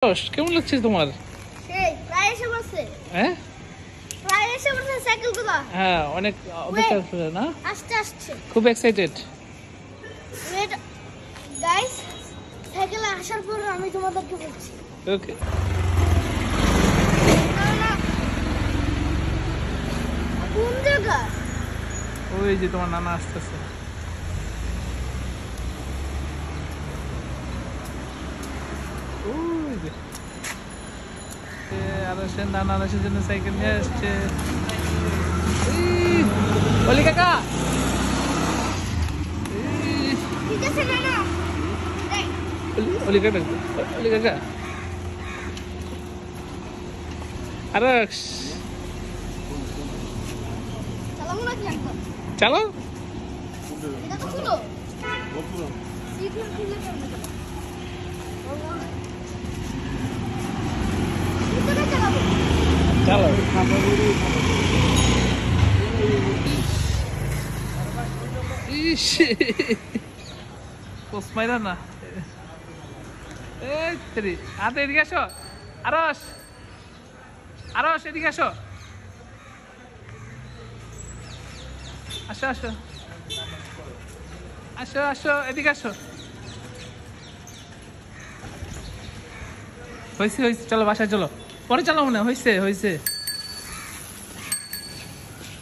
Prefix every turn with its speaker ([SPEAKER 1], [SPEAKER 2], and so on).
[SPEAKER 1] কেমন লাগছে তোমার? হ্যাঁ হ্যাঁ, অনেক অপেক্ষা করে না, খুব এক্সাইটেড।
[SPEAKER 2] গাইস, সাইকেলে আসার পর আমি তোমাদেরকে বলছি।
[SPEAKER 1] ওকে,
[SPEAKER 2] কোন জায়গা?
[SPEAKER 1] ওই যে তোমার নানা আসতেছে। ওই যে আরশের নানা আরশের জন্য সাইকেল নিয়ে আসছে। অলি কাকা,
[SPEAKER 2] ঠিক আছে নানা।
[SPEAKER 1] অলি কাকা, অলি কাকা, আরশ
[SPEAKER 2] চালাবো নাকি এখন?
[SPEAKER 1] চলো।
[SPEAKER 2] এটা তো খুলো। সিটটা খুলে কেমনে? ভিতরে চালাবো।
[SPEAKER 1] চলো, ইস পোস মাইরা না। এই তেরি আতে এদিকে আসো। আরশ, আরশ এদিকে আসো, আসো আসো আসো আসো, এদিকে আসো। হয়েছে হয়েছে, চলো বাসায় চলো, পরে চালাবো না, হয়েছে হয়েছে।